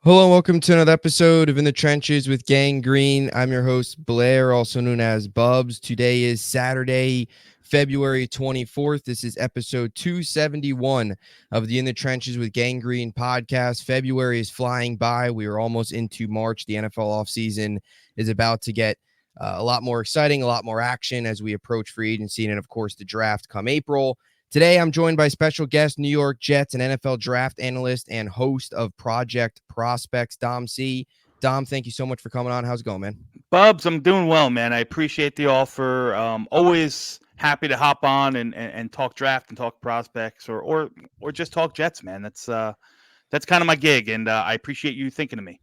Hello and welcome to another episode of In the Trenches with Gang Green. I'm your host, Blair, also known as Bubbs. Today is Saturday, February 24th. This is episode 271 of the In the Trenches with Gang Green podcast. February is flying by. We are almost into March. The NFL offseason is about to get a lot more exciting, a lot more action as we approach free agency and, of course, the draft come April. Today, I'm joined by special guest, New York Jets and NFL draft analyst and host of Project Prospects, Dom C. Dom, thank you so much for coming on. How's it going, man? Bubbs, I'm doing well, man. I appreciate the offer. Always happy to hop on and talk draft and talk prospects or just talk Jets, man. That's kind of my gig, and I appreciate you thinking of me.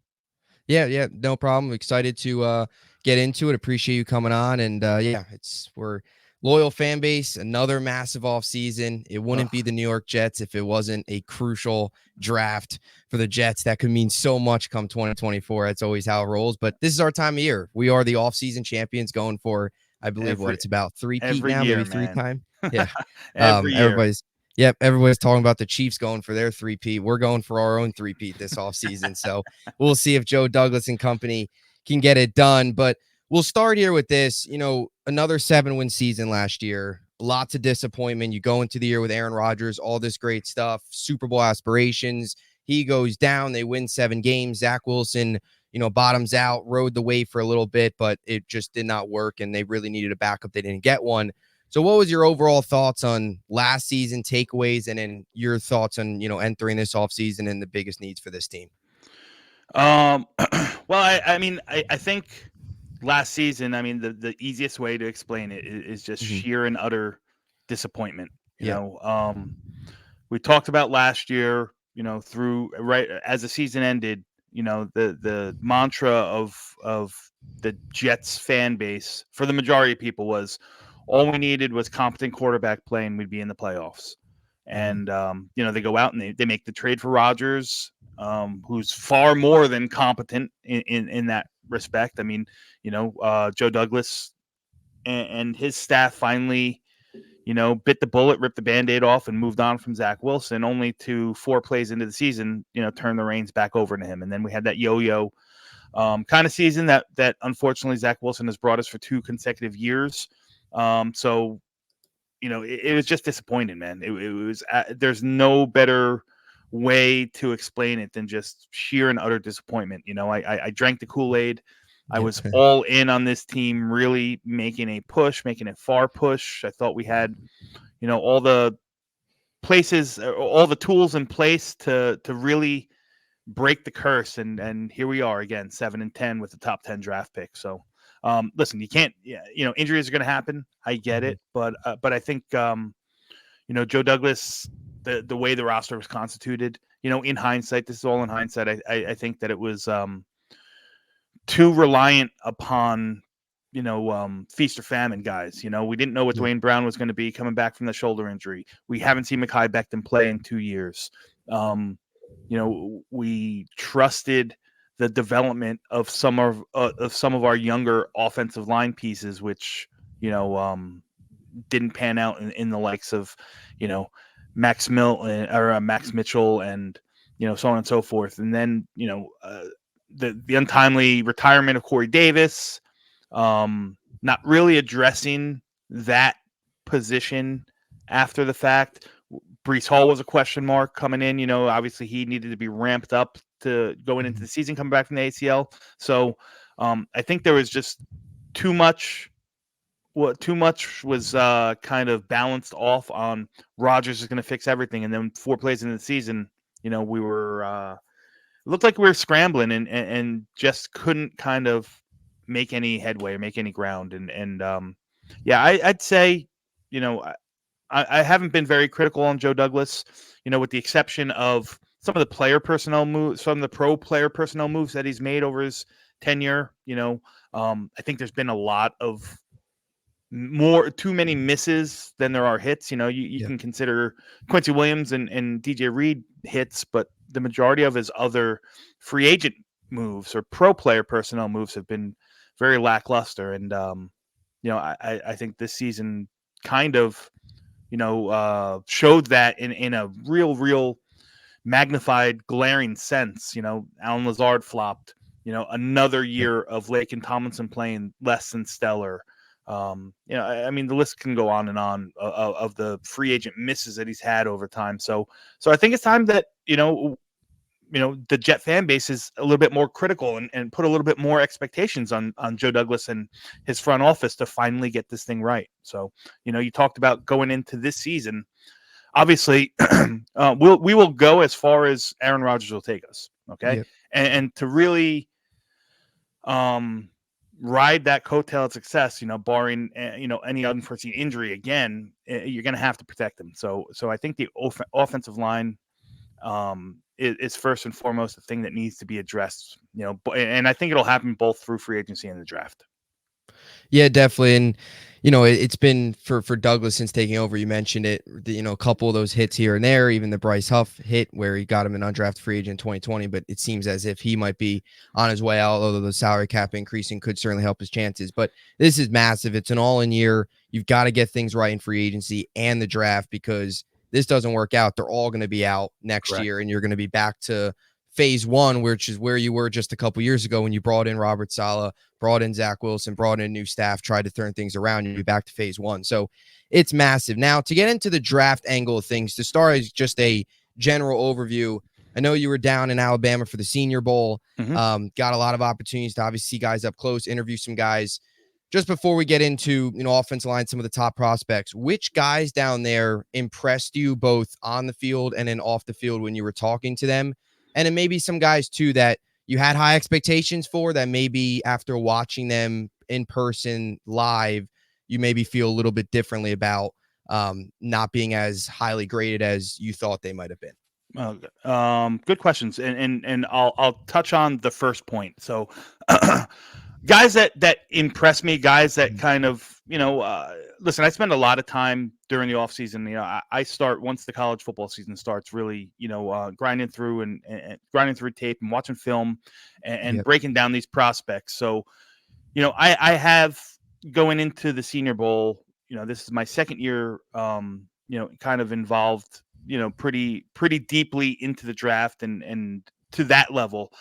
Yeah, no problem. Excited to get into it. Appreciate you coming on. And we're loyal fan base. Another massive off season. It wouldn't be Ugh, the New York Jets if it wasn't a crucial draft for the Jets. That could mean so much come 2024. That's always how it rolls. But this is our time of year. We are the off season champions going for, I believe, what every it's about three-peat every now, maybe year, three man. time. Yeah. Every year. Everybody's talking about the Chiefs going for their three-peat. We're going for our own three-peat this offseason. So we'll see if Joe Douglas and company can get it done. But we'll start here with this. Another 7-win season last year. Lots of disappointment. You go into the year with Aaron Rodgers, all this great stuff, Super Bowl aspirations. He goes down. They win 7 games. Zach Wilson, bottoms out, rode the wave for a little bit, but it just did not work, and they really needed a backup. They didn't get one. So what was your overall thoughts on last season, takeaways, and then your thoughts on, entering this offseason and the biggest needs for this team? Um, well, I think last season, the easiest way to explain it is just Mm-hmm. sheer and utter disappointment. You Yeah. know, we talked about last year, through right as the season ended, the mantra of the Jets fan base for the majority of people was all we needed was competent quarterback play and we'd be in the playoffs. Mm-hmm. And they go out and they make the trade for Rodgers, who's far more than competent in that respect. I mean, Joe Douglas and his staff finally bit the bullet, ripped the Band-Aid off, and moved on from Zach Wilson, only to 4 plays into the season, turn the reins back over to him. And then we had that yo-yo kind of season that unfortunately Zach Wilson has brought us for 2 consecutive years. So, it was just disappointing, man. It was there's no better way to explain it than just sheer and utter disappointment. I drank the Kool-Aid. I Yep. was all in on this team, really making a push, making a far push. I thought we had, all the places, all the tools in place to really break the curse, and here we are again, 7-10 with the top 10 draft pick. So, listen, you can't, injuries are going to happen. I get Mm-hmm. it, but I think, Joe Douglas, the way the roster was constituted, in hindsight, this is all in hindsight. I think that it was too reliant upon feast or famine guys. We didn't know what Yep. Dwayne Brown was going to be coming back from the shoulder injury. We haven't seen Mekhi Becton play in 2 years. We trusted the development of some of our younger offensive line pieces, which didn't pan out in the likes of Max Mitchell and so on and so forth. And then the untimely retirement of Corey Davis, not really addressing that position after the fact. Brees Hall was a question mark coming in. Obviously he needed to be ramped up to going into Mm-hmm. the season, coming back from the ACL. So I think there was just too much. What too much was kind of balanced off on Rodgers is going to fix everything, and then 4 plays into the season, we were looked like we were scrambling and just couldn't kind of make any headway or make any ground. I'd say, you know, I haven't been very critical on Joe Douglas, with the exception of some of the player personnel moves, some of the pro player personnel moves that he's made over his tenure. I think there's been a lot of too many misses than there are hits. You Yep. can consider Quincy Williams and DJ Reed hits, but the majority of his other free agent moves or pro player personnel moves have been very lackluster. And I think this season kind of showed that in a real magnified, glaring sense. Alan Lazard flopped. Another year of Lake and Tomlinson playing less than stellar. I mean, the list can go on and on of the free agent misses that he's had over time. So I think it's time that the Jet fan base is a little bit more critical and put a little bit more expectations on Joe Douglas and his front office to finally get this thing right. So, you talked about going into this season. Obviously, we will go as far as Aaron Rodgers will take us. Okay. Yep. And to really ride that coattail of success, barring any unforeseen injury again, you're going to have to protect him. So I think the offensive line is first and foremost the thing that needs to be addressed, and I think it'll happen both through free agency and the draft. Yeah, definitely. And, it's been for Douglas since taking over. You mentioned it, a couple of those hits here and there, even the Bryce Huff hit where he got him an undrafted free agent in 2020. But it seems as if he might be on his way out, although the salary cap increasing could certainly help his chances. But this is massive. It's an all-in year. You've got to get things right in free agency and the draft, because this doesn't work out, they're all going to be out next Correct. year, and you're going to be back to phase one, which is where you were just a couple years ago when you brought in Robert Saleh, brought in Zach Wilson, brought in new staff, tried to turn things around. You'll be back to phase one. So it's massive. Now, to get into the draft angle of things, to start as just a general overview, I know you were down in Alabama for the Senior Bowl. Mm-hmm. Got a lot of opportunities to obviously see guys up close, interview some guys. Just before we get into, offensive line, some of the top prospects, which guys down there impressed you both on the field and then off the field when you were talking to them? And then maybe some guys too that you had high expectations for that maybe after watching them in person live, you maybe feel a little bit differently about not being as highly graded as you thought they might have been. Good questions. And I'll touch on the first point. So guys that impress me, guys that kind of, listen, I spend a lot of time during the off season. I start once the college football season starts, really, grinding through and grinding through tape and watching film and breaking down these prospects. So, I have going into the Senior Bowl, this is my second year, kind of involved, pretty deeply into the draft and to that level.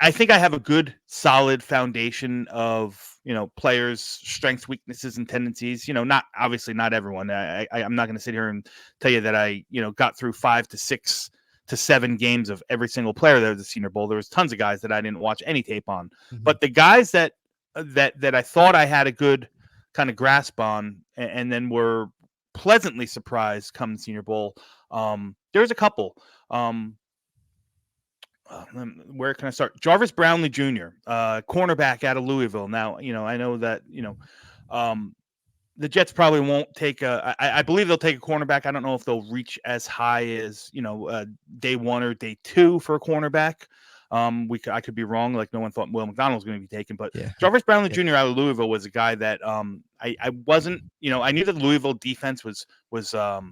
I think I have a good, solid foundation of, players' strengths, weaknesses, and tendencies. Not obviously not everyone. I'm not going to sit here and tell you that I, got through 5 to 6 to 7 games of every single player that was the Senior Bowl. There was tons of guys that I didn't watch any tape on, but the guys that I thought I had a good kind of grasp on, and then were pleasantly surprised come the Senior Bowl. There's a couple. Where can I start? Jarvis Brownlee Jr., cornerback out of Louisville. Now, I know that, the Jets probably won't take I believe they'll take a cornerback. I don't know if they'll reach as high as, day 1 or day 2 for a cornerback. I could be wrong. Like, no one thought Will McDonald was going to be taken, but Jarvis Brownlee Jr. out of Louisville was a guy that I wasn't, I knew that the Louisville defense was a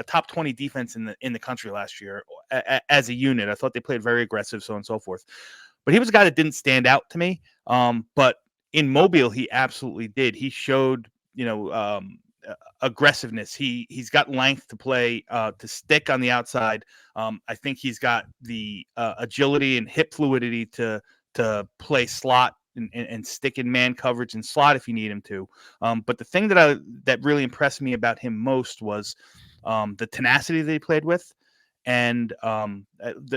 top 20 defense in the country last year as a unit. I thought they played very aggressive, so on and so forth. But he was a guy that didn't stand out to me. But in Mobile, he absolutely did. He showed, aggressiveness. He's got length to play, to stick on the outside. I think he's got the agility and hip fluidity to play slot and stick in man coverage and slot if you need him to. But the thing that really impressed me about him most was the tenacity that he played with, and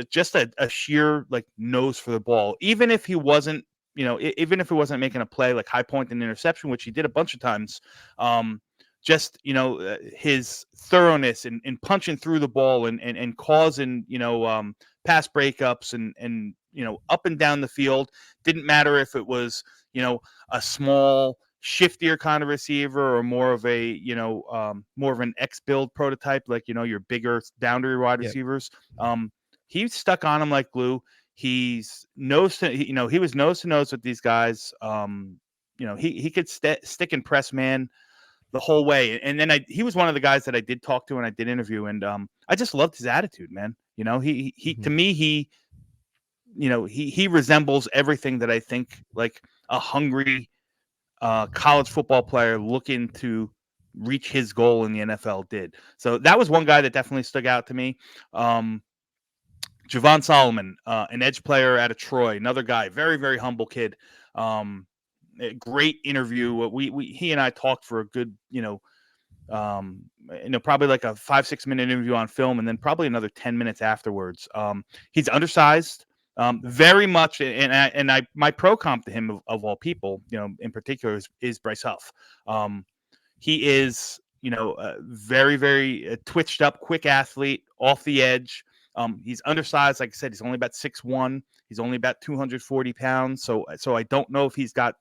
just a sheer nose for the ball. Even if he wasn't, making a play like high point and interception, which he did a bunch of times, his thoroughness in punching through the ball and causing, pass breakups and up and down the field. Didn't matter if it was, a small, shiftier kind of receiver or more of an X-build prototype, like, your bigger boundary wide receivers. He stuck on him like glue. He's he was nose to nose with these guys. He could stick and press man the whole way. And then he was one of the guys that I did talk to and I did interview. And I just loved his attitude, man. To me, he resembles everything that I think like a hungry college football player looking to reach his goal in the NFL did. So that was one guy that definitely stuck out to me. Javon Solomon, an edge player out of Troy, another guy, very, very humble kid. A great interview. He and I talked for a good, probably like a 5-6 minute interview on film, and then probably another 10 minutes afterwards. He's undersized, very much, and I my pro comp to him of all people, in particular is Bryce Huff. He is, very, very twitched up, quick athlete, off the edge. He's undersized, like I said. He's only about 6'1". He's only about 240 pounds. So I don't know if he's got,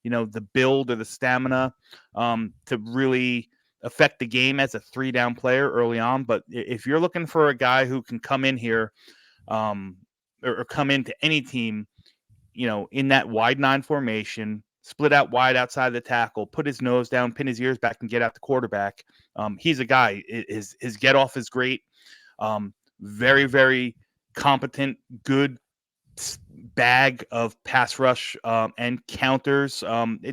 the build or the stamina to really affect the game as a 3-down player early on. But if you're looking for a guy who can come in here, or come into any team, in that wide 9 formation, split out wide outside the tackle, put his nose down, pin his ears back, and get out the quarterback. He's a guy. His get off is great. Very, very competent, good bag of pass rush and counters.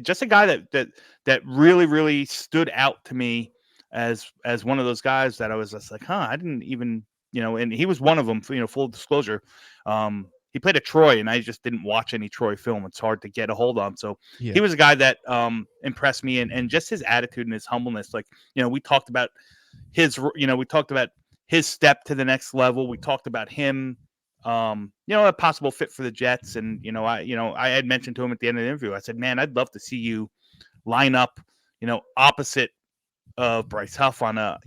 Just a guy that really, really stood out to me as one of those guys that I was just like, I didn't even, and he was one of them. Full disclosure. He played at Troy, and I just didn't watch any Troy film. It's hard to get a hold on. So he was a guy that impressed me, and just his attitude and his humbleness. Like, we talked about his step to the next level. We talked about him, a possible fit for the Jets. And, I had mentioned to him at the end of the interview, I said, man, I'd love to see you line up, opposite of Bryce Huff on a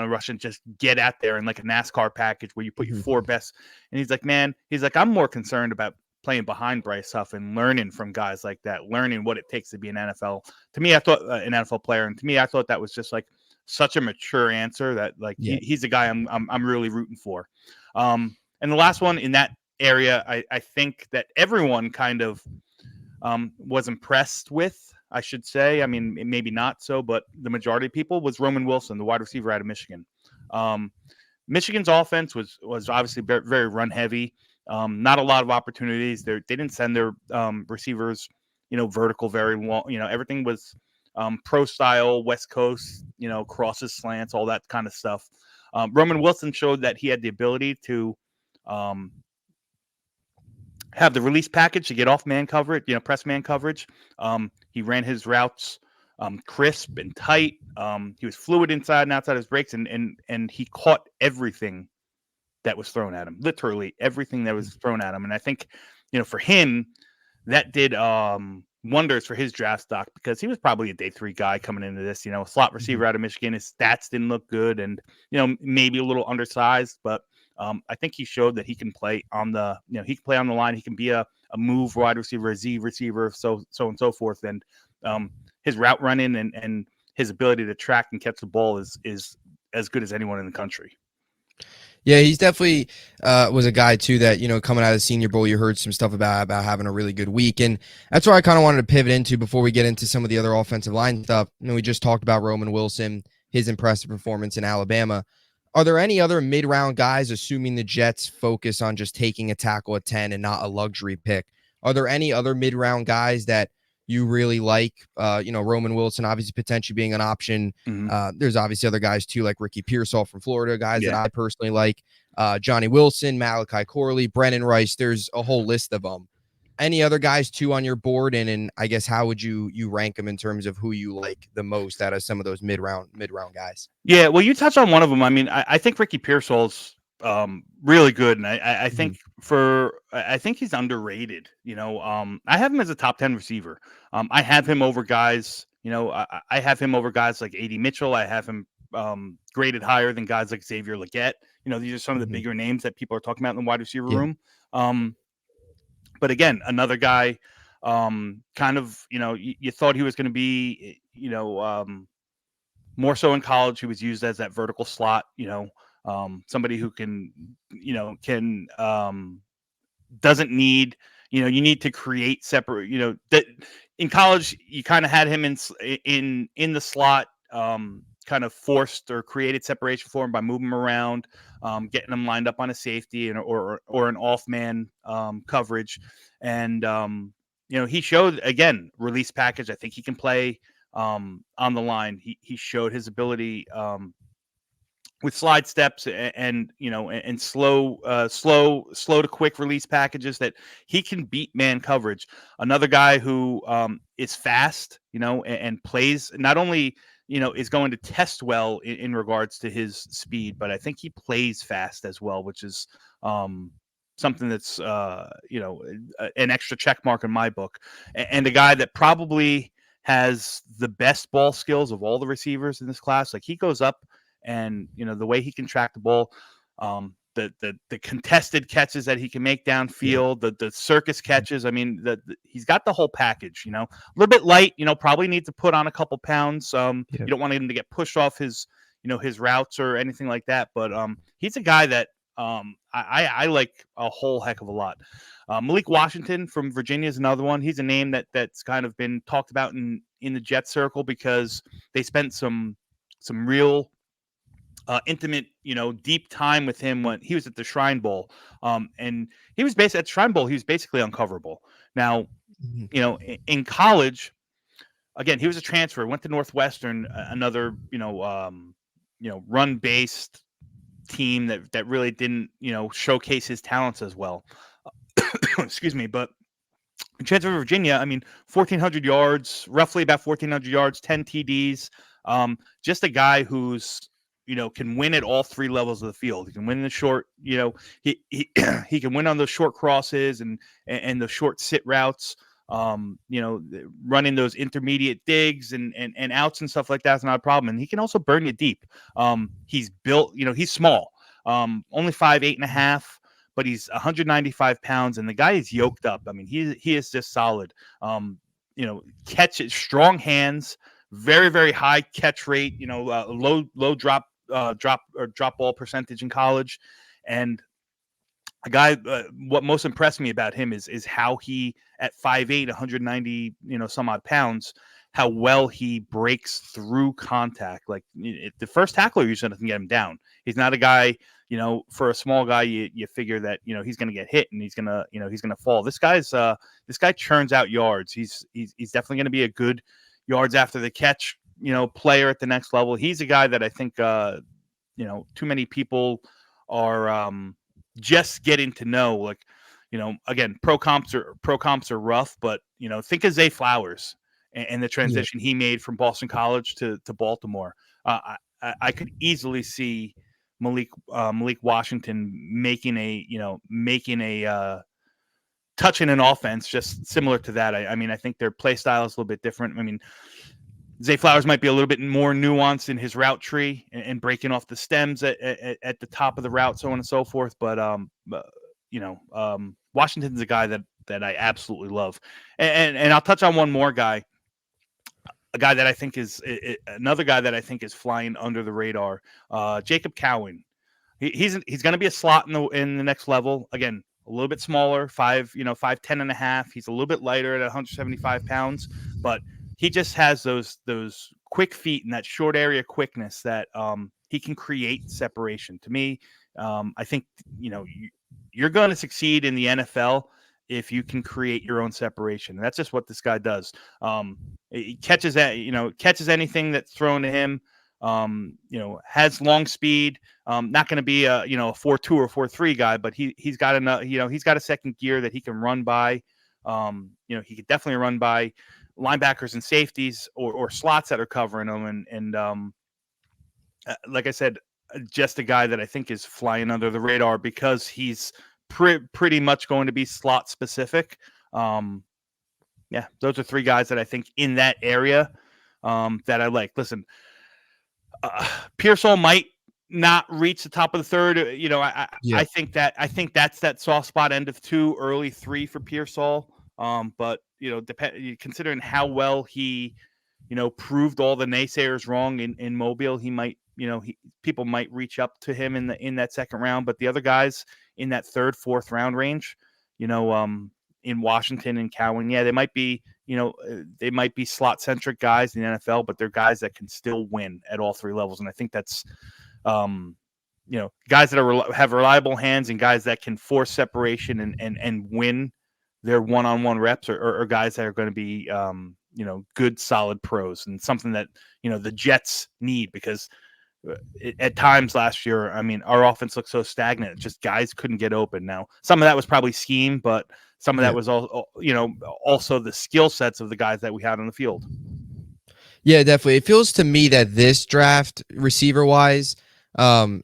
rush and just get out there in like a NASCAR package where you put your 4 best. And he's like, I'm more concerned about playing behind Bryce Huff and learning from guys like that, learning what it takes to be an NFL. To me, I thought an NFL player, and to me, I thought that was just like such a mature answer that like he's a guy I'm really rooting for. And the last one in that area, I think that everyone kind of was impressed with, I should say. I mean, maybe not so, but the majority of people was Roman Wilson, the wide receiver out of Michigan. Michigan's offense was obviously very, very run heavy. Not a lot of opportunities. They didn't send their receivers, vertical very long. Everything was pro style, West Coast, crosses, slants, all that kind of stuff. Roman Wilson showed that he had the ability to have the release package to get off man coverage, press man coverage. He ran his routes crisp and tight. He was fluid inside and outside his breaks, and he caught everything that was thrown at him, literally everything that was thrown at him. And I think, for him, that did wonders for his draft stock, because he was probably a day 3 guy coming into this, a slot receiver out of Michigan. His stats didn't look good, and, maybe a little undersized, but I think he showed that he can play on the, he can play on the line. He can be a move wide receiver, a Z receiver, so and so forth. And his route running and his ability to track and catch the ball is as good as anyone in the country. Yeah, he's definitely was a guy too that, coming out of the Senior Bowl, you heard some stuff about having a really good week. And that's where I kind of wanted to pivot into before we get into some of the other offensive line stuff. We just talked about Roman Wilson, his impressive performance in Alabama. Are there any other mid-round guys, assuming the Jets focus on just taking a tackle at 10 and not a luxury pick? Are there any other mid-round guys that you really like? Roman Wilson obviously potentially being an option. There's obviously other guys too, like Ricky Pearsall from Florida, guys that I personally like. Johnny Wilson, Malachi Corley, Brennan Rice. There's a whole list of them. Any other guys too on your board? And I guess how would you rank them in terms of who you like the most out of some of those mid-round guys? Yeah, well, you touched on one of them. I mean, I think Ricky Pearsall's really good, and I think I think he's underrated. I have him as a top 10 receiver. I have him over guys. I have him over guys like A.D. Mitchell. I have him graded higher than guys like Xavier Legette. These are some of the bigger names that people are talking about in the wide receiver room. But again, another guy, kind of, you thought he was going to be, more so in college. He was used as that vertical slot, somebody who can doesn't need, you need to create separate, that in college, you kind of had him in the slot, kind of forced or created separation for him by moving him around, getting him lined up on a safety or an off man coverage. And, he showed, again, release package. I think he can play on the line. He showed his ability with slide steps and slow to quick release packages that he can beat man coverage. Another guy who is fast, and plays not only is going to test well in regards to his speed, but I think he plays fast as well, which is something that's an extra check mark in my book, and a guy that probably has the best ball skills of all the receivers in this class. Like, he goes up and the way he can track the ball, the contested catches that he can make downfield, the circus catches. I mean, he's got the whole package. A little bit light. Probably needs to put on a couple pounds. You don't want him to get pushed off his his routes or anything like that. But he's a guy that I like a whole heck of a lot. Malik Washington from Virginia is another one. He's a name that's kind of been talked about in the Jet circle because they spent some real intimate, deep time with him when he was at the Shrine Bowl. And he was basically at Shrine Bowl. He was basically uncoverable. Now, in college, again, he was a transfer, went to Northwestern, another, run based team that really didn't, showcase his talents as well. Excuse me. But in transfer to Virginia, I mean, 1,400 yards, roughly about 1,400 yards, 10 TDs. Just a guy who's, can win at all three levels of the field. He can win in the short, he he can win on those short crosses and the short sit routes. Running those intermediate digs and outs and stuff like that's not a problem. And he can also burn you deep. He's built, he's small, only 5'8.5", but he's 195 pounds, and the guy is yoked up. I mean, he is just solid. Catch it, strong hands, very, very high catch rate, low drop ball percentage in college. And a guy, what most impressed me about him is how he, at 5'8", 190, some odd pounds, how well he breaks through contact. Like, the first tackler usually doesn't get him down. He's not a guy, for a small guy, you figure that, he's going to get hit and he's going to fall. This guy churns out yards. He's definitely going to be a good yards after the catch, player at the next level. He's a guy that I think, too many people are just getting to know. Like, again, pro comps are rough, but think of Zay Flowers and the transition he made from Boston College to Baltimore. I could easily see Malik Washington making a touching an offense just similar to that. I mean, I think their play style is a little bit different. I mean, Zay Flowers might be a little bit more nuanced in his route tree and breaking off the stems at the top of the route, so on and so forth. But Washington's a guy that I absolutely love. And I'll touch on one more guy, a guy that I think is another guy that I think is flying under the radar, Jacob Cowan. He's going to be a slot in the next level. Again, a little bit smaller, 5'10.5". He's a little bit lighter at 175 pounds, but he just has those quick feet and that short area quickness that he can create separation. To me, I think you're going to succeed in the NFL if you can create your own separation. And that's just what this guy does. He catches anything that's thrown to him. Has long speed. Not going to be a 4.2 or 4.3 guy, but he's got enough. He's got a second gear that he can run by. He could definitely run by linebackers and safeties or slots that are covering him. And like I said, just a guy that I think is flying under the radar because he's pretty much going to be slot specific. Those are three guys that I think in that area that I like. Listen, Pearsall might not reach the top of the third. I think that's that soft spot, end of 2, early 3 for Pearsall. But considering how well he, proved all the naysayers wrong in Mobile, he might, people might reach up to him in that second round. But the other guys in that 3rd, 4th round range, in Washington and Cowan, they might be, slot centric guys in the NFL, but they're guys that can still win at all 3 levels. And I think that's, guys that have reliable hands and guys that can force separation and win their one-on-one reps are guys that are going to be good solid pros, and something that the Jets need, because at times last year, I mean, our offense looked so stagnant. Just guys couldn't get open. Now, some of that was probably scheme, but some of that Yeah. was also the skill sets of the guys that we had on the field. Yeah, definitely. It feels to me that this draft, receiver wise,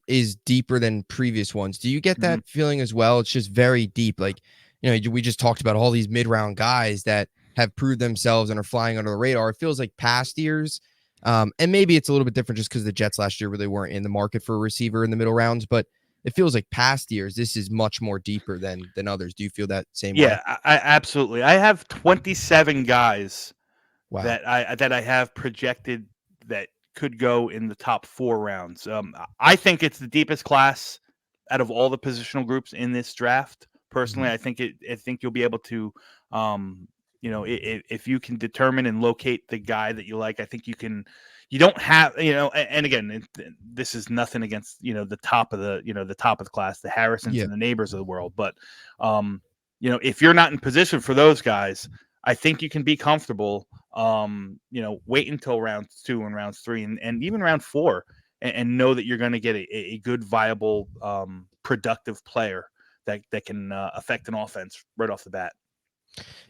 is deeper than previous ones. Do you get that feeling as well? It's just very deep. Like, we just talked about all these mid-round guys that have proved themselves and are flying under the radar. It feels like past years, and maybe it's a little bit different just because the Jets last year really weren't in the market for a receiver in the middle rounds, but it feels like past years, this is much more deeper than others. Do you feel that same way? Yeah, I absolutely. I have 27 guys Wow. that I have projected that could go in the top 4 rounds. I think it's the deepest class out of all the positional groups in this draft. Personally, Mhm. I think you'll be able to, if you can determine and locate the guy that you like, I think you can. You don't have, and again, this is nothing against the top of the top of the class, the Harrisons Yeah. and the Neighbors of the world, but if you're not in position for those guys, I think you can be comfortable. Wait until round 2 and round 3 and even round 4, and know that you're going to get a good, viable, productive player that can affect an offense right off the bat.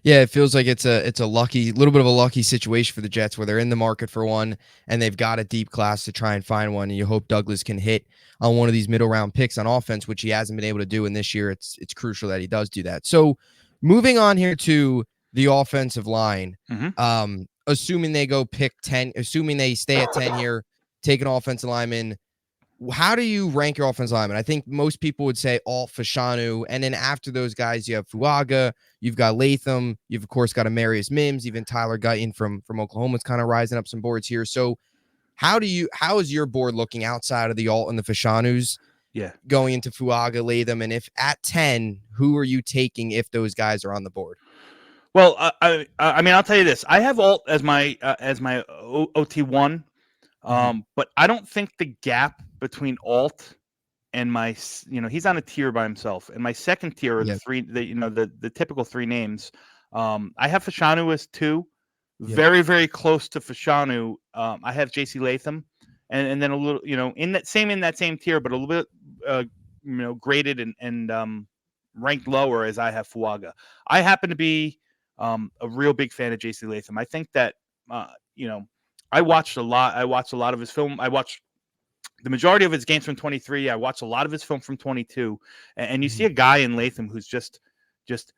Yeah, it feels like it's a little bit of a lucky situation for the Jets where they're in the market for one and they've got a deep class to try and find one. And you hope Douglas can hit on one of these middle round picks on offense, which he hasn't been able to do. And this year, it's crucial that he does do that. So, moving on here to the offensive line, assuming they go pick 10, assuming they stay at 10 here, take an offensive lineman. How do you rank your offensive lineman? I think most people would say Alt, Fashanu, and then after those guys, you have Fuaga, you've got Latham, you've of course got Amarius Mims, even Tyler Guyton from Oklahoma's kind of rising up some boards here. So how is your board looking outside of the Alt and the Fashanus Yeah. going into Fuaga, Latham, and if at 10, who are you taking if those guys are on the board? Well, I mean, I'll tell you this: I have Alt as my OT1, but I don't think the gap between Alt and he's on a tier by himself. And my second tier are Yeah. the typical 3 names. I have Fashanu as 2, Yeah. very, very close to Fashanu. I have JC Latham, and then a little, in that same tier, but a little bit, graded and ranked lower as I have Fuaga. I happen to be a real big fan of JC Latham. I think that, I watched a lot of his film. I watched the majority of his games from 23. I watched a lot of his film from 22, and you see a guy in Latham who's just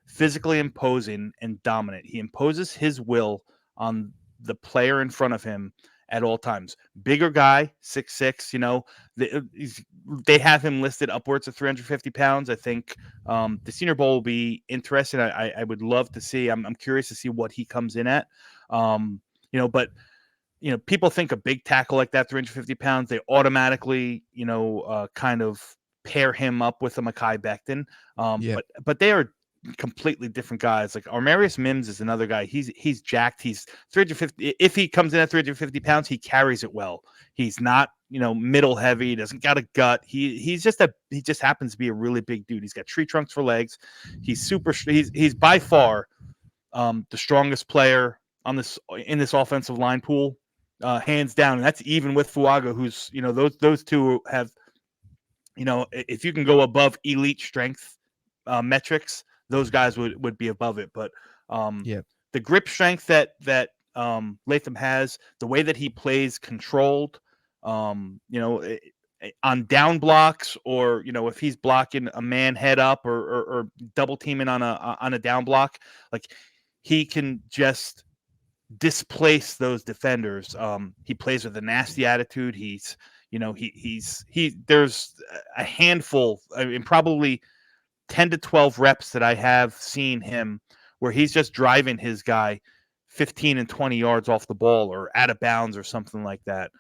physically imposing and dominant. He imposes his will on the player in front of him at all times. Bigger guy, 6'6". They have him listed upwards of 350 pounds. I think the Senior Bowl will be interesting. I would love to see. I'm curious to see what he comes in at. But people think a big tackle like that, 350 pounds, they automatically, kind of pair him up with a Mekhi Becton. Yeah. But they are completely different guys. Like Armarius Mims is another guy. He's jacked. He's 350. If he comes in at 350 pounds, he carries it well. He's not, middle heavy. He doesn't got a gut. He just happens to be a really big dude. He's got tree trunks for legs. He's by far the strongest player in this offensive line pool. Hands down, and that's even with Fuaga, who's those two have, if you can go above elite strength metrics, those guys would be above it. But Yeah. the grip strength that Latham has, the way that he plays controlled, on down blocks, or if he's blocking a man head up or double teaming on a down block, like he can just displace those defenders. He plays with a nasty attitude. There's a handful, I mean, probably 10 to 12 reps that I have seen him where he's just driving his guy 15 and 20 yards off the ball or out of bounds or something like that.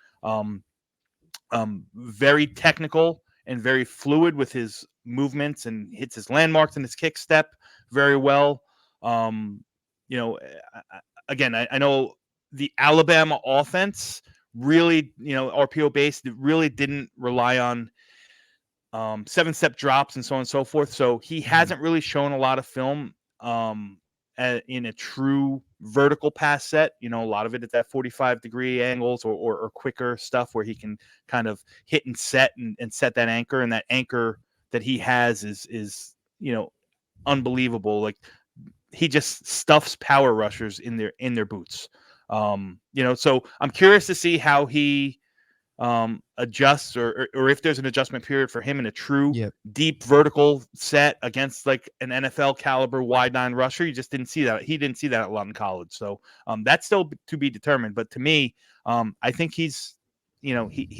Very technical and very fluid with his movements, and hits his landmarks and his kick step very well. Again, I know the Alabama offense really, RPO based, really didn't rely on 7-step drops and so on and so forth. So he hasn't really shown a lot of film in a true vertical pass set. A lot of it at that 45-degree angles or quicker stuff where he can kind of hit and set and set that anchor. And that anchor that he has is unbelievable. Like, he just stuffs power rushers in their boots. So I'm curious to see how he adjusts or if there's an adjustment period for him in a true deep vertical set against like an NFL caliber wide nine rusher. You just didn't see that. He didn't see that a lot in college. So that's still to be determined. But to me, I think he's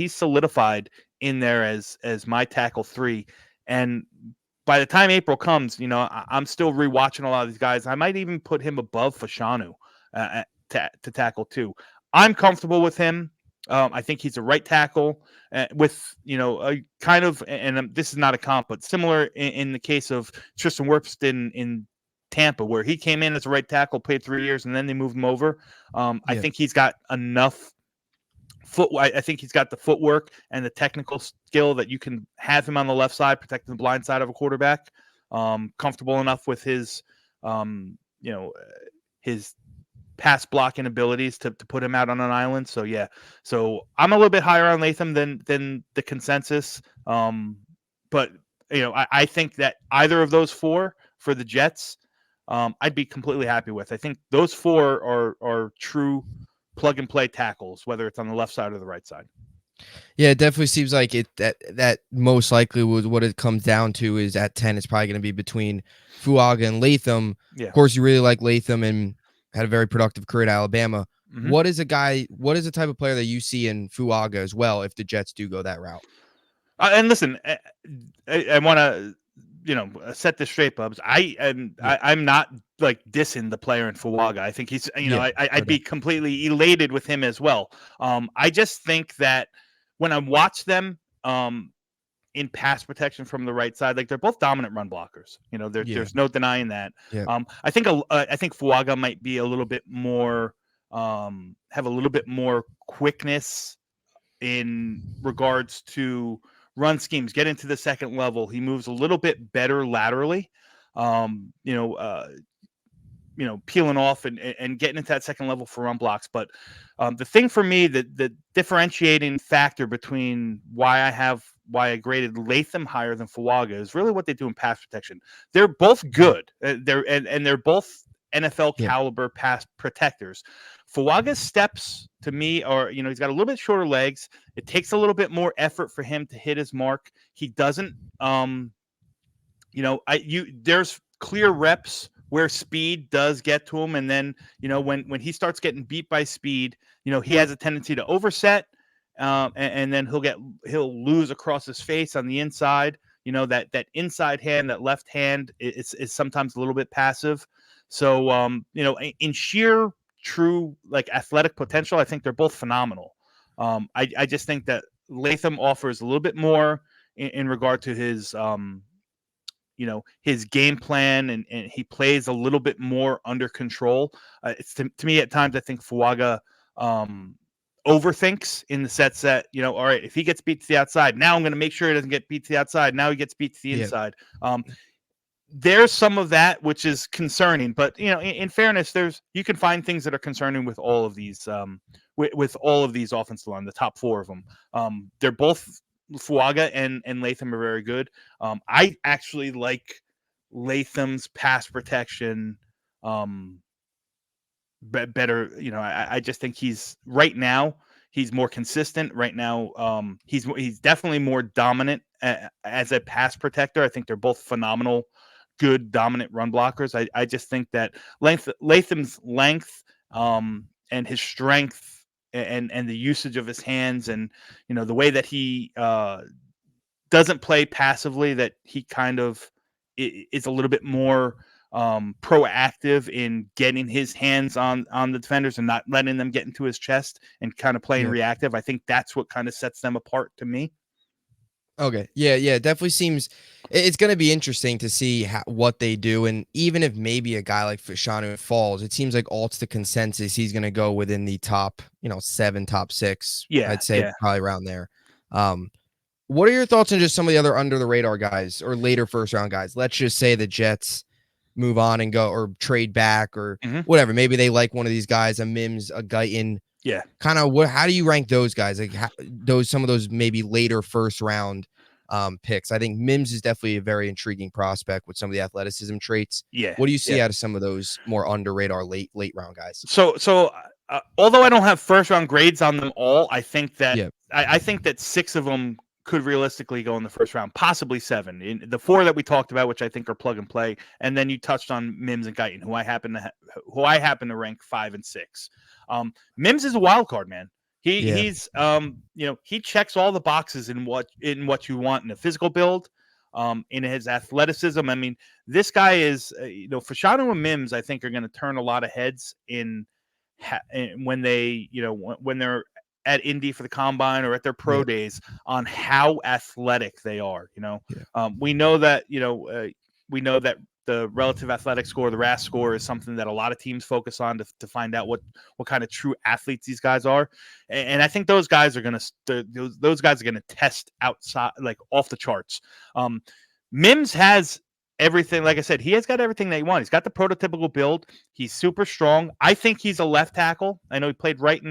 solidified in there as my tackle 3. And by the time April comes, I'm still rewatching a lot of these guys. I might even put him above Fashanu to tackle 2. I'm comfortable with him. I think he's a right tackle with, a kind of, and this is not a comp, but similar in the case of Tristan Wirfs in Tampa, where he came in as a right tackle, played 3 years, and then they moved him over. I think he's got enough I think he's got the footwork and the technical skill that you can have him on the left side, protecting the blind side of a quarterback. Comfortable enough with his, his pass blocking abilities to put him out on an island. So yeah, so I'm a little bit higher on Latham than the consensus. But I think that either of those 4 for the Jets, I'd be completely happy with. I think those 4 are true plug and play tackles, whether it's on the left side or the right side. Yeah, it definitely seems like that most likely was what it comes down to. Is at 10, it's probably going to be between Fuaga and Latham. Yeah. Of course, you really like Latham and had a very productive career at Alabama. Mm-hmm. What is the type of player that you see in Fuaga as well if the Jets do go that route? And listen, I want to set this straight, Bubbs. I'm not like dissing the player in Fuaga. I think he's I'd be completely elated with him as well. I just think that when I watch them in pass protection from the right side, like, they're both dominant run blockers. There's no denying that. I think Fuaga might be a little bit more have a little bit more quickness in regards to run schemes, get into the second level. He moves a little bit better laterally, peeling off and getting into that second level for run blocks. But the thing for me, the differentiating factor between why I graded Latham higher than Fuaga is really what they do in pass protection. They're both good. They're both NFL caliber pass protectors. Fuaga's steps to me are, he's got a little bit shorter legs. It takes a little bit more effort for him to hit his mark. He doesn't, there's clear reps where speed does get to him. And then, when he starts getting beat by speed, he has a tendency to overset, and then he'll lose across his face on the inside. That inside hand, that left hand is sometimes a little bit passive. So, in sheer true like athletic potential, I think they're both phenomenal. I just think that Latham offers a little bit more in regard to his his game plan, and he plays a little bit more under control. It's to me at times, I think Fuaga overthinks in the sets that, all right, if he gets beat to the outside, now I'm going to make sure he doesn't get beat to the outside. Now he gets beat to the inside. There's some of that which is concerning, but in fairness, you can find things that are concerning with all of these with all of these offensive line, the top 4 of them. They're both, Fuaga and Latham, are very good. I actually like Latham's pass protection better. I just think he's more consistent right now. He's definitely more dominant as a pass protector. I think they're both phenomenal, good, dominant run blockers. I just think that Latham's length and his strength and the usage of his hands, and the way that he doesn't play passively, that he kind of is a little bit more proactive in getting his hands on the defenders and not letting them get into his chest and kind of playing reactive. I think that's what kind of sets them apart to me. Okay. Yeah. It definitely seems it's going to be interesting to see what they do. And even if maybe a guy like Fashanu falls, it seems like Alt's the consensus. He's going to go within the top, 7, top 6. Yeah. I'd say probably around there. What are your thoughts on just some of the other under the radar guys or later first round guys? Let's just say the Jets move on and go or trade back or Mhm. whatever. Maybe they like one of these guys, a Mims, a Guyton. Yeah. Kind of what? How do you rank those guys? Like some of those maybe later first round picks. I think Mims is definitely a very intriguing prospect with some of the athleticism traits. Yeah. What do you see Yeah. out of some of those more under radar late round guys? So although I don't have first round grades on them all, I think that Yeah, I think that 6 of them could realistically go in the first round, possibly 7. In the 4 that we talked about, which I think are plug and play, and then you touched on Mims and Guyton, who I happen to rank 5 and 6. Mims is a wild card, man. yeah, He's he checks all the boxes in what you want in a physical build, in his athleticism. I mean, this guy is Fashanu and Mims, I think, are going to turn a lot of heads when they when they're at Indy for the combine or at their pro yeah, days on how athletic they are. yeah, We know that the relative athletic score, the RAS score, is something that a lot of teams focus on to find out what kind of true athletes these guys are, and I think those guys are going to test outside, like, off the charts. Mims has everything. Like I said, he has got everything that he wants. He's got the prototypical build. He's super strong. I think he's a left tackle. I know he played right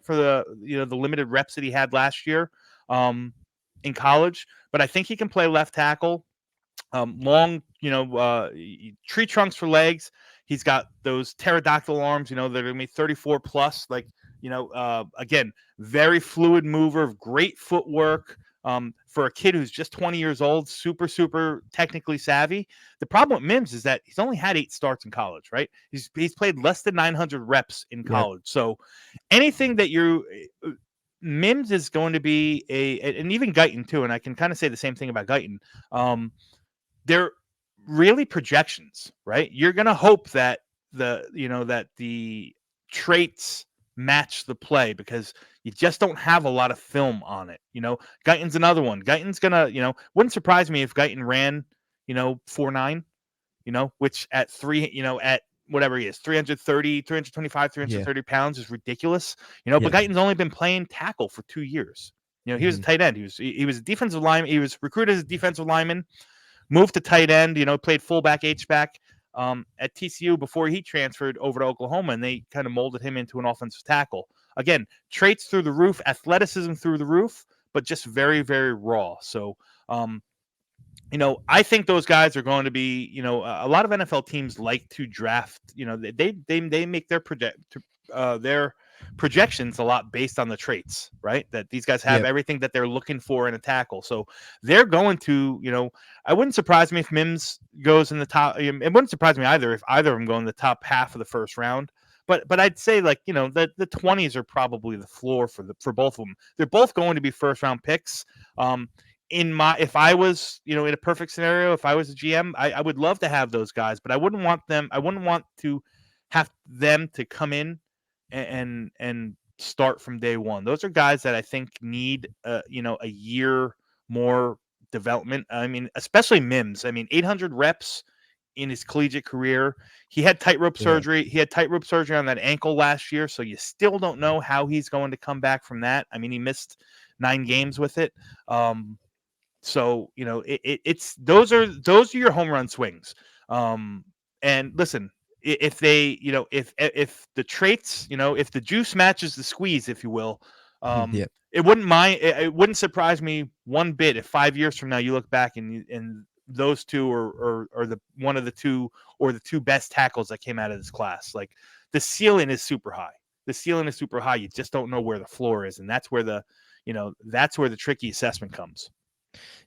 for the limited reps that he had last year in college, but I think he can play left tackle. Long, tree trunks for legs. He's got those pterodactyl arms, that are going to be 34 plus. Like, again, very fluid mover, great footwork. For a kid who's just 20 years old, super, super technically savvy. The problem with Mims is that he's only had 8 starts in college, right? He's played less than 900 reps in yeah, college. So anything that Mims is going to be and even Guyton too, and I can kind of say the same thing about Guyton. They're really projections, right? You're going to hope that the traits match the play because you just don't have a lot of film on it. Guyton's another one. Guyton's gonna, wouldn't surprise me if Guyton ran, 4.9, which at at whatever he is, 330, 325, yeah. 330 pounds is ridiculous. But Yeah. Guyton's only been playing tackle for 2 years. He was a Mhm. tight end. He was a defensive lineman. He was recruited as a defensive lineman, moved to tight end, played fullback, H-back at TCU before he transferred over to Oklahoma, and they kind of molded him into an offensive tackle. Again, traits through the roof, athleticism through the roof, but just very, very raw. So, I think those guys are going to be, a lot of NFL teams like to draft, they make their projections a lot based on the traits, right? That these guys have Yep. everything that they're looking for in a tackle. So they're going to, I wouldn't surprise me if Mims goes in the top. It wouldn't surprise me either if either of them go in the top half of the first round. But I'd say, like, the 20s are probably the floor for both of them. They're both going to be first round picks. If I was, in a perfect scenario, if I was a GM, I would love to have those guys, but I wouldn't want to have them to come in and start from day one. Those are guys that I think need a year more development. I mean, especially Mims. I mean, 800 reps in his collegiate career. He had tightrope Yeah. surgery. He had tightrope surgery on that ankle last year, so you still don't know how he's going to come back from that. I mean, he missed 9 games with it. So it's those are your home run swings. And listen, if they if the traits, if the juice matches the squeeze, if you will, Yeah. it wouldn't surprise me one bit if 5 years from now you look back and those two are the one of the two or the two best tackles that came out of this class. Like, the ceiling is super high. You just don't know where the floor is, and that's where the tricky assessment comes.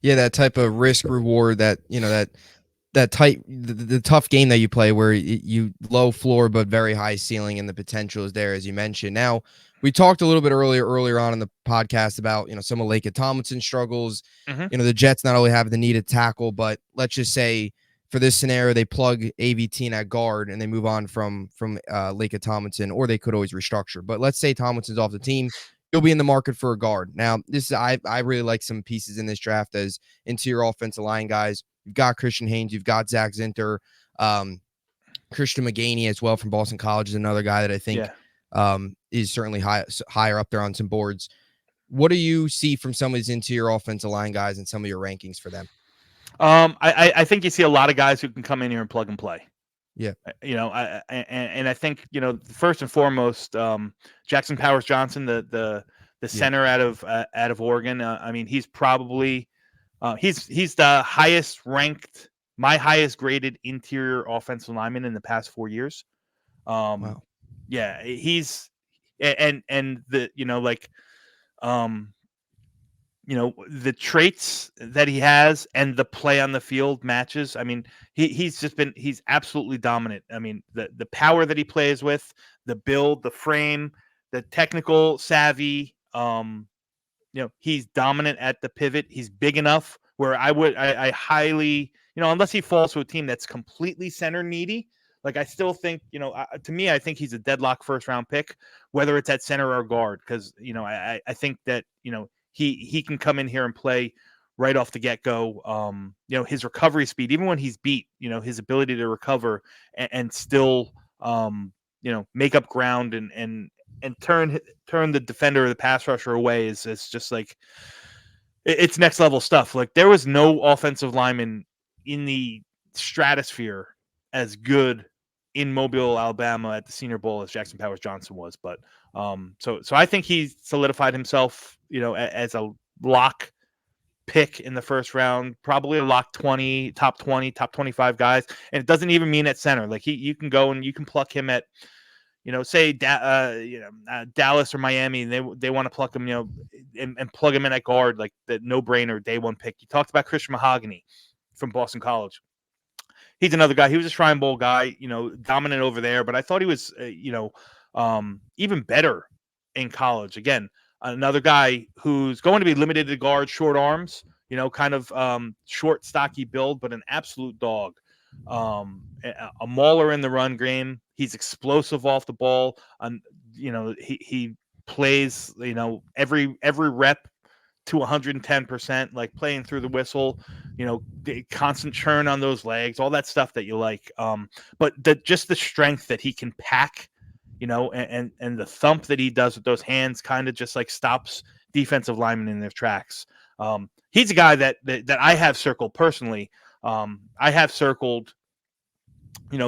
Yeah, that type of risk reward, that the tough game that you play where you low floor but very high ceiling, and the potential is there, as you mentioned. Now, we talked a little bit earlier on in the podcast about some of Laken Tomlinson's struggles. Mm-hmm. The Jets not only have the needed tackle, but let's just say for this scenario they plug AVT at guard and they move on from Laken Tomlinson, or they could always restructure. But let's say Tomlinson's off the team, you'll be in the market for a guard. Now, I really like some pieces in this draft as interior offensive line guys. You've got Christian Haynes, you've got Zach Zinter, Christian McGaney as well from Boston College is another guy that I think is certainly higher up there on some boards. What do you see from some of these interior offensive line guys and some of your rankings for them? I think you see a lot of guys who can come in here and plug and play. Yeah. And I think first and foremost, Jackson Powers Johnson, the center out of Oregon. I mean, he's probably he's the highest ranked, my highest graded interior offensive lineman in the past 4 years. Wow. Yeah, he's and the um the traits that he has and the play on the field matches. I mean, he's absolutely dominant. I mean, the power that he plays with, the build, the frame, the technical savvy. He's dominant at the pivot. He's big enough where I highly, unless he falls to a team that's completely center needy. Like, I still think, to me, I think he's a deadlock first round pick, whether it's at center or guard, because I think that he can come in here and play right off the get go. His recovery speed, even when he's beat, his ability to recover and still make up ground and turn the defender or the pass rusher away is just like it's next level stuff. Like, there was no offensive lineman in the stratosphere as good in Mobile, Alabama at the Senior Bowl as Jackson Powers Johnson was. But so I think he solidified himself, as a lock pick in the first round, probably a lock 20, top 20, top 25 guys. And it doesn't even mean at center. Like, you can go and you can pluck him at, say Dallas or Miami, and they want to pluck him, and plug him in at guard, like the no-brainer day one pick. You talked about Christian Mahogany from Boston College. He's another guy. He was a Shrine Bowl guy, dominant over there, but I thought he was, even better in college. Again, another guy who's going to be limited to guard, short arms, kind of short, stocky build, but an absolute dog. A mauler in the run game. He's explosive off the ball. He plays, every rep to 110%, like playing through the whistle, constant churn on those legs, all that stuff that you like. But just the strength that he can pack, and the thump that he does with those hands kind of just like stops defensive linemen in their tracks. He's a guy that I have circled personally. I have circled,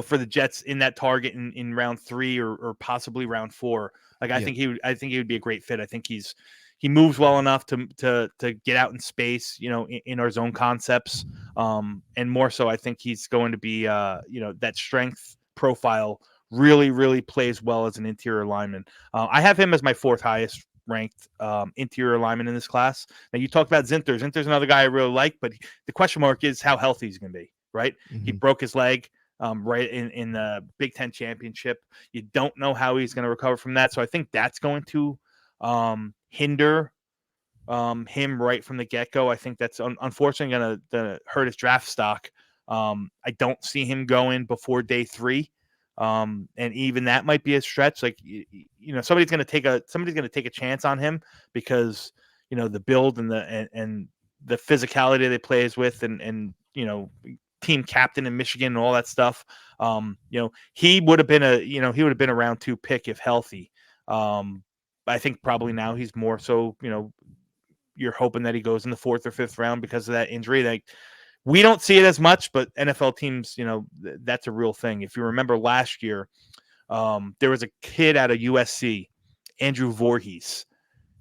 for the Jets in that target in round 3 or possibly round 4. Like, I think he would be a great fit. I think he moves well enough to get out in space, in our zone concepts. And more so, I think he's going to be, that strength profile really, really plays well as an interior lineman. I have him as my 4th highest ranked interior lineman in this class. Now, you talked about Zinter. Zinter's another guy I really like, but the question mark is how healthy he's going to be, right? Mm-hmm. He broke his leg right in the Big Ten championship. You don't know how he's going to recover from that. So I think that's going to hinder him right from the get-go. I think that's unfortunately going to hurt his draft stock. I don't see him going before day 3. And even that might be a stretch. Like, somebody's going to take a chance on him because, the build and the physicality that he plays with and team captain in Michigan and all that stuff. He would have been a round 2 pick if healthy. I think probably now he's more so, you're hoping that he goes in the 4th or 5th round because of that injury. Like, we don't see it as much, but NFL teams, that's a real thing. If you remember last year, there was a kid out of USC, Andrew Voorhees.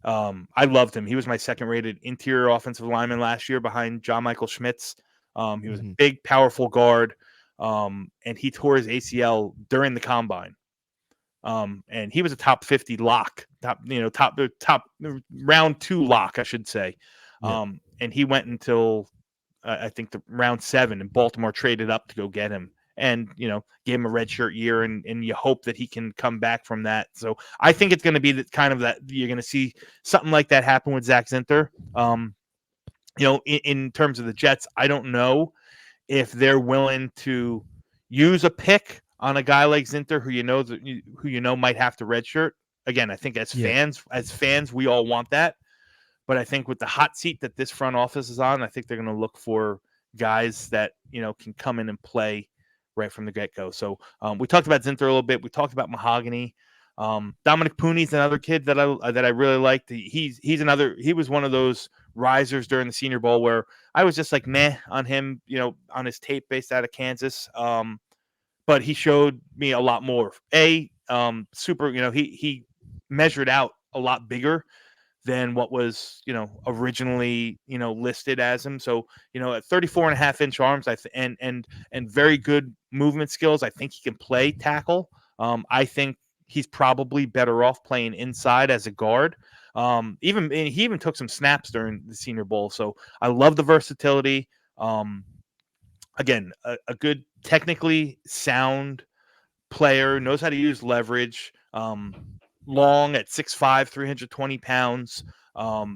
I loved him. He was my 2nd-rated interior offensive lineman last year behind John Michael Schmitz. He was a big, powerful guard, and he tore his ACL during the combine. And he was a top 50 lock, top round 2 lock, I should say. Yeah. And he went until I think the round 7, and Baltimore traded up to go get him and, gave him a redshirt year, and you hope that he can come back from that. So I think it's going to be that you're going to see something like that happen with Zach Zinter. In terms of the Jets, I don't know if they're willing to use a pick on a guy like Zinter who might have to redshirt. Again, I think as fans, we all want that. But I think with the hot seat that this front office is on, I think they're going to look for guys that, can come in and play right from the get-go. So we talked about Zinter a little bit. We talked about Mahogany. Dominic Pooney's another kid that I really liked. He was one of those risers during the Senior Bowl where I was just like meh on him, on his tape based out of Kansas. But he showed me a lot more. Super, he measured out a lot bigger than what was, originally, listed as him. So, at 34.5-inch arms, and very good movement skills, I think he can play tackle. I think he's probably better off playing inside as a guard. He even took some snaps during the Senior Bowl. So I love the versatility. Again, a good technically sound player, knows how to use leverage, long at 6'5", 320 pounds,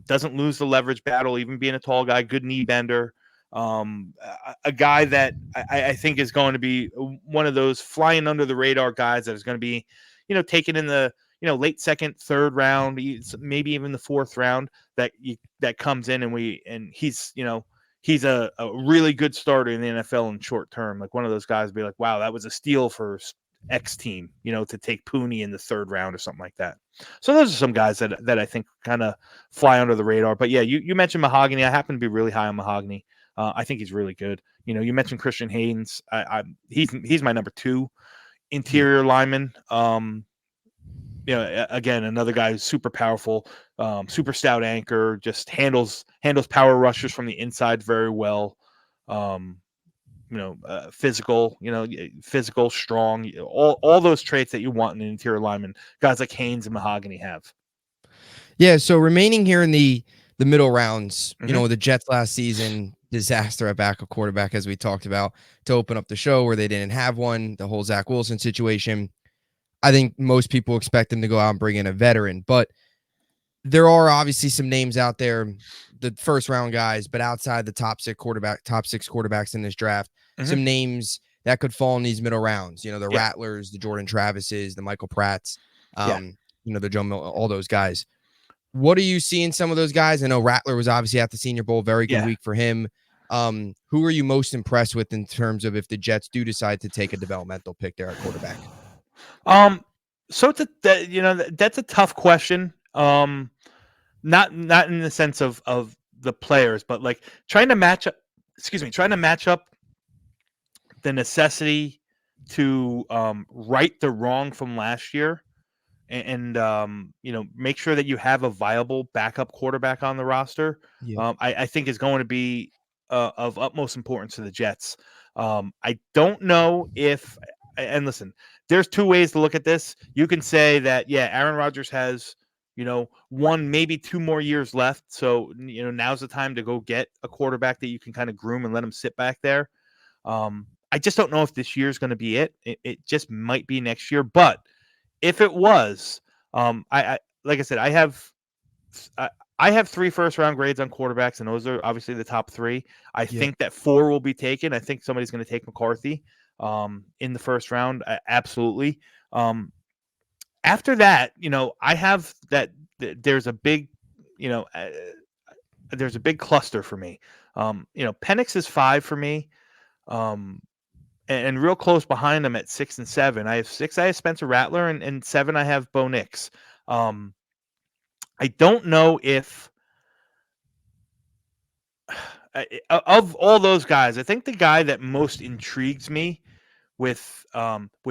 doesn't lose the leverage battle, even being a tall guy, good knee bender. A guy that I think is going to be one of those flying under the radar guys that is going to be, taken in the, late second, third round, maybe even the fourth round that comes in and he's a really good starter in the NFL in short term. Like one of those guys be like, wow, that was a steal for X team, to take Pooney in the third round or something like that. So those are some guys that I think kind of fly under the radar. But yeah, you mentioned Mahogany. I happen to be really high on Mahogany. I think he's really good. You mentioned Christian Haynes. He's my number 2 interior lineman. Again, another guy who's super powerful, super stout anchor, just handles power rushers from the inside very well. Physical, physical, strong, all those traits that you want in an interior lineman, guys like Haynes and Mahogany have. Yeah, so remaining here in the middle rounds, Mhm. the Jets last season, disaster at backup quarterback, as we talked about, to open up the show where they didn't have one, the whole Zach Wilson situation. I think most people expect them to go out and bring in a veteran, but there are obviously some names out there, the first round guys, but outside the top 6 quarterbacks in this draft, Mhm. some names that could fall in these middle rounds. The Yeah. Rattlers, the Jordan Travises, the Michael Pratts, Yeah. the Joe Mil, all those guys. What are you seeing some of those guys? I know Rattler was obviously at the Senior Bowl, very good Yeah. week for him. Who are you most impressed with in terms of if the Jets do decide to take a developmental pick there at quarterback? So that's a tough question. Not in the sense of the players, but like trying to match up. Excuse me, trying to match up the necessity to right the wrong from last year, and make sure that you have a viable backup quarterback on the roster. Yeah. I think is going to be of utmost importance to the Jets. I don't know if, and listen, there's 2 ways to look at this. You can say that yeah, Aaron Rodgers has 1, maybe 2 more years left, so now's the time to go get a quarterback that you can kind of groom and let him sit back there. I just don't know if this year is going to be it. It just might be next year, but if it was, I like I said, I, I have 3 first round grades on quarterbacks, and those are obviously the top 3. I Yeah. think that 4 will be taken. I think somebody's going to take McCarthy in the first round. Absolutely. After that, I have that. There's a big, you know, uh, there's a big cluster for me. Penix is 5 for me. Um, and real close behind them at 6 and 7. I have 6. I have Spencer Rattler, and 7. I have Bo Nix. I don't know if of all those guys, I think the guy that most intrigues me with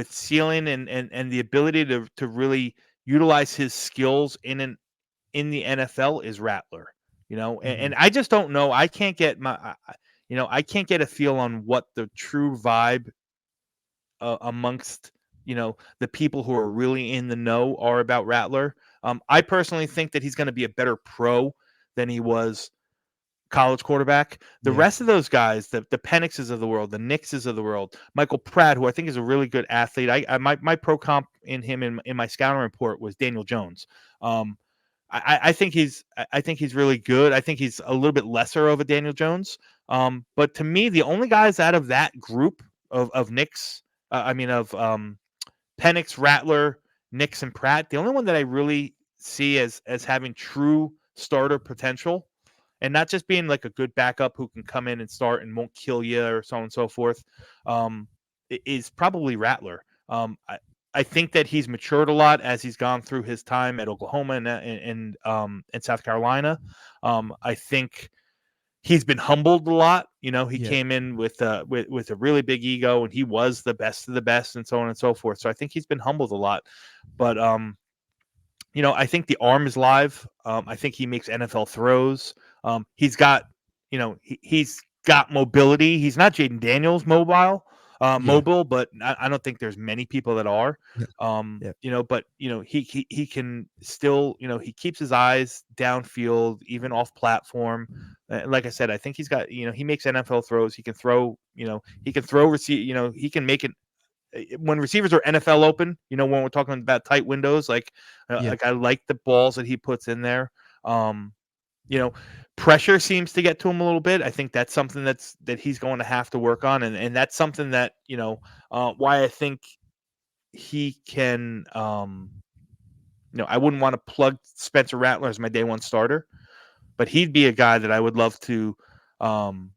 ceiling and the ability to really utilize his skills in the NFL is Rattler. And I just don't know. I can't get I can't get a feel on what the true vibe amongst the people who are really in the know are about Rattler. I personally think that he's going to be a better pro than he was college quarterback. The Yeah. rest of those guys, the Penixes of the world, the Nixes of the world, Michael Pratt, who I think is a really good athlete. My pro comp in him in my scouting report was Daniel Jones. I think he's really good. I think he's a little bit lesser of a Daniel Jones. But to me, the only guys out of that group of Nix, of Penix, Rattler, Nix, and Pratt, the only one that I really see as having true starter potential, and not just being like a good backup who can come in and start and won't kill you or so on and so forth, is probably Rattler. I think that he's matured a lot as he's gone through his time at Oklahoma and South Carolina. I think he's been humbled a lot. He Yeah. came in with a really big ego, and he was the best of the best, and so on and so forth. So I think he's been humbled a lot. But I think the arm is live. I think he makes NFL throws. He's got, he's got mobility. He's not Jaden Daniels Yeah. mobile, but I don't think there's many people that are. Yeah. Yeah. But he can still, he keeps his eyes downfield, even off platform. Like I said, I think he's got, he makes NFL throws. He can throw, receive, he can make it when receivers are NFL open, when we're talking about tight windows, Yeah. I like the balls that he puts in there. Um, Pressure seems to get to him a little bit. I think that's something that he's going to have to work on, and that's something that why I think he can. I wouldn't want to plug Spencer Rattler as my day one starter, but he'd be a guy that I would love to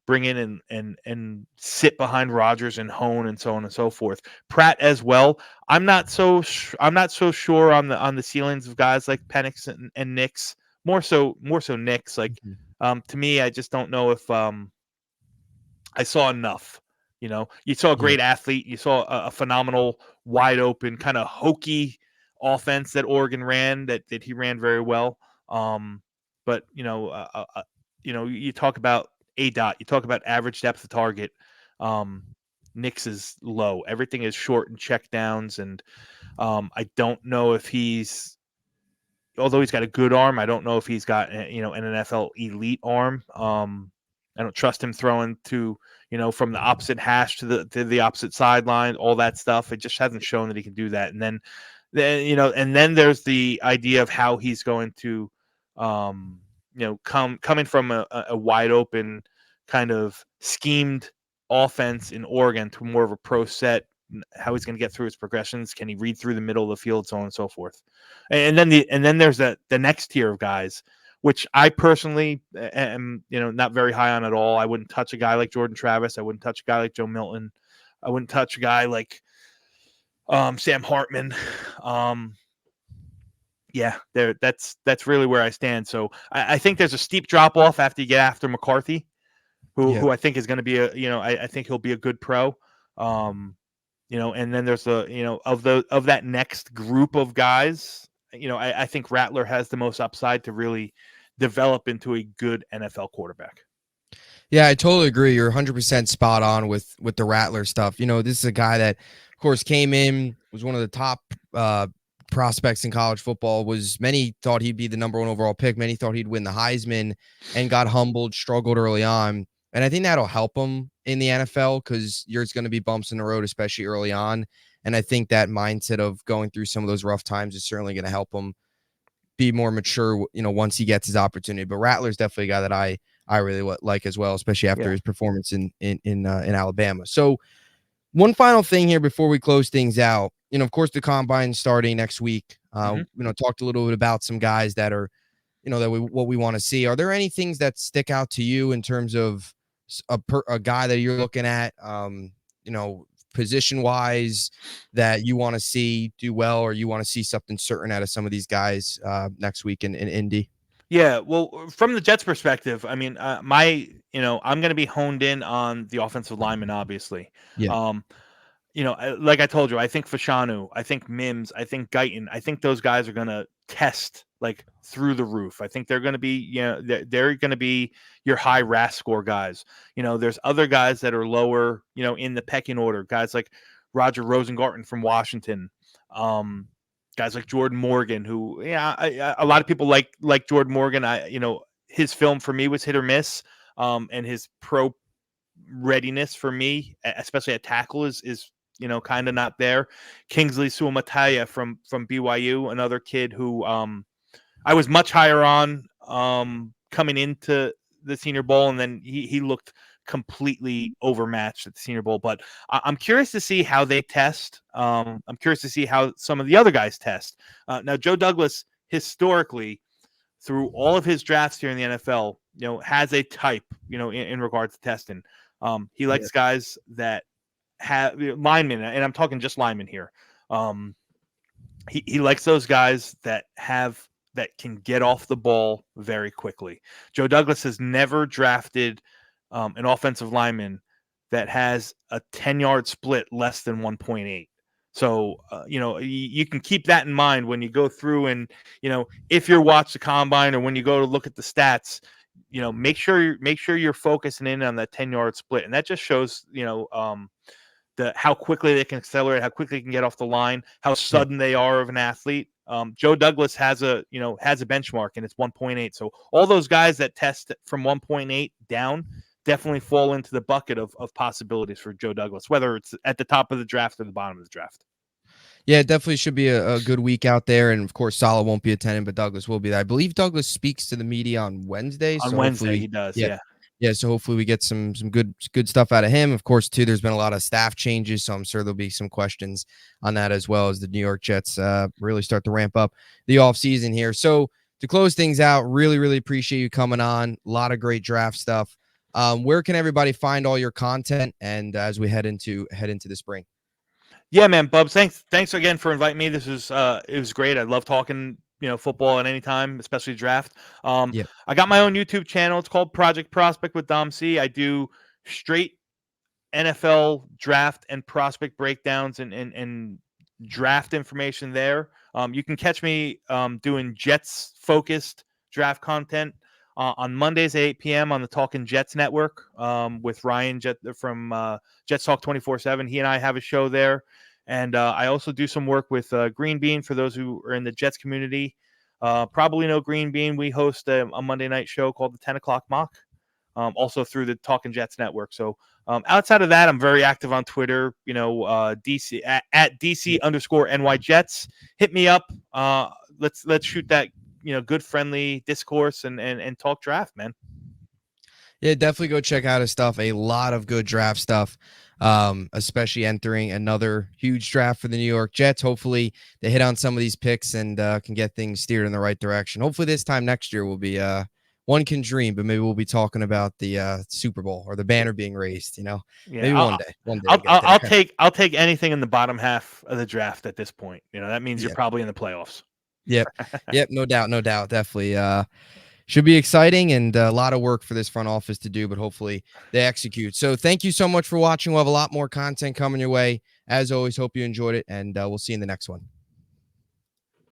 bring in and sit behind Rodgers and hone and so on and so forth. Pratt as well. I'm not so sure on the ceilings of guys like Penix and Nix. More so Nix. Mhm. To me, I just don't know if I saw enough. You saw a Yeah. great athlete. You saw a phenomenal, wide open, kind of hokey offense that Oregon ran. That he ran very well. But you talk about ADOT. You talk about average depth of target. Nix is low. Everything is short and check downs, and I don't know if although he's got a good arm, I don't know if he's got an NFL elite arm. I don't trust him throwing to from the opposite hash to the opposite sideline, all that stuff. It just hasn't shown that he can do that. And then there's the idea of how he's going to coming from a wide open kind of schemed offense in Oregon to more of a pro set, how he's going to get through his progressions. Can he read through the middle of the field, so on and so forth. And then there's the next tier of guys, which I personally am not very high on at all. I wouldn't touch a guy like Jordan Travis. I wouldn't touch a guy like Joe Milton. I wouldn't touch a guy like Sam Hartman. Yeah, that's really where I stand. So I think there's a steep drop off after you get after McCarthy, Yeah. who I think is going to be I think he'll be a good pro. And then there's of that next group of guys. I think Rattler has the most upside to really develop into a good NFL quarterback. Yeah, I totally agree. You're 100% spot on with the Rattler stuff. This is a guy that, of course, came in, was one of the top prospects in college football. Many thought he'd be the number one overall pick. Many thought he'd win the Heisman, and got humbled, struggled early on. And I think that'll help him in the NFL, because there's going to be bumps in the road, especially early on. And I think that mindset of going through some of those rough times is certainly going to help him be more mature, once he gets his opportunity. But Rattler's definitely a guy that I really like as well, especially after Yeah. his performance in Alabama. So one final thing here before we close things out. Of course, the combine starting next week. Talked a little bit about some guys that are, what we want to see. Are there any things that stick out to you in terms of a guy that you're looking at, position wise, that you want to see do well, or you want to see something certain out of some of these guys next week in Indy? Yeah, well, from the Jets' perspective, I mean, I'm going to be honed in on the offensive lineman, obviously. Yeah. Um, like I told you, I think Fashanu, I think Mims, I think Guyton, I think those guys are going to test like through the roof. I think they're going to be, they're going to be your high RAS score guys. There's other guys that are lower, in the pecking order, guys like Roger Rosengarten from Washington. Guys like Jordan Morgan, who, a lot of people like Jordan Morgan. His film for me was hit or miss. And his pro readiness for me, especially at tackle, is kind of not there. Kingsley Suamataya from BYU, another kid who I was much higher on coming into the Senior Bowl, and then he looked completely overmatched at the Senior Bowl. But I'm curious to see how they test. I'm curious to see how some of the other guys test. Now, Joe Douglas, historically, through all of his drafts here in the NFL, has a type, in regards to testing. He likes guys that have linemen, and I'm talking just linemen here. he likes those guys that can get off the ball very quickly. Joe Douglas has never drafted an offensive lineman that has a 10-yard split less than 1.8. So, you can keep that in mind when you go through and, if you're watch the combine or when you go to look at the stats, make sure you're focusing in on that 10-yard split. And that just shows, how quickly they can accelerate, how quickly they can get off the line, how Yeah. sudden they are of an athlete. Joe Douglas has a benchmark and it's 1.8. So all those guys that test from 1.8 down definitely fall into the bucket of possibilities for Joe Douglas, whether it's at the top of the draft or the bottom of the draft. Yeah, it definitely should be a good week out there. And of course, Salah won't be attending, but Douglas will be there. I believe Douglas speaks to the media on Wednesday. On So Wednesday, hopefully, he does, yeah. yeah. Yeah, so hopefully we get some good stuff out of him. Of course, too, there's been a lot of staff changes, so I'm sure there'll be some questions on that as well as the New York Jets really start to ramp up the offseason here. So to close things out, really, really appreciate you coming on. A lot of great draft stuff. Where can everybody find all your content and as we head into the spring? Yeah, man, Bubbs, thanks again for inviting me. This is it was great. I love talking, football at any time, especially draft. Yeah. I got my own YouTube channel. It's called Project Prospect with Dom C. I do straight NFL draft and prospect breakdowns and draft information there. You can catch me doing Jets focused draft content on Mondays at 8 p.m. on the Talking Jets Network with Ryan from Jets Talk 24/7. He and I have a show there. And I also do some work with Green Bean for those who are in the Jets community. Probably know Green Bean. We host a Monday night show called the 10 o'clock mock, also through the Talking Jets Network. So outside of that, I'm very active on Twitter, DC at DC_NY Jets. Hit me up. Let's shoot that, good friendly discourse and talk draft, man. Yeah, definitely go check out his stuff. A lot of good draft stuff, especially entering another huge draft for the New York Jets. Hopefully they hit on some of these picks and can get things steered in the right direction. Hopefully this time next year will be one can dream, but maybe we'll be talking about the Super Bowl or the banner being raised, Yeah, maybe one day we'll get there. I'll take anything in the bottom half of the draft at this point. That means you're Yeah. probably in the playoffs. Yep. Yep. No doubt. No doubt. Definitely. Should be exciting and a lot of work for this front office to do, but hopefully they execute. So thank you so much for watching. We'll have a lot more content coming your way. As always, hope you enjoyed it, and we'll see you in the next one.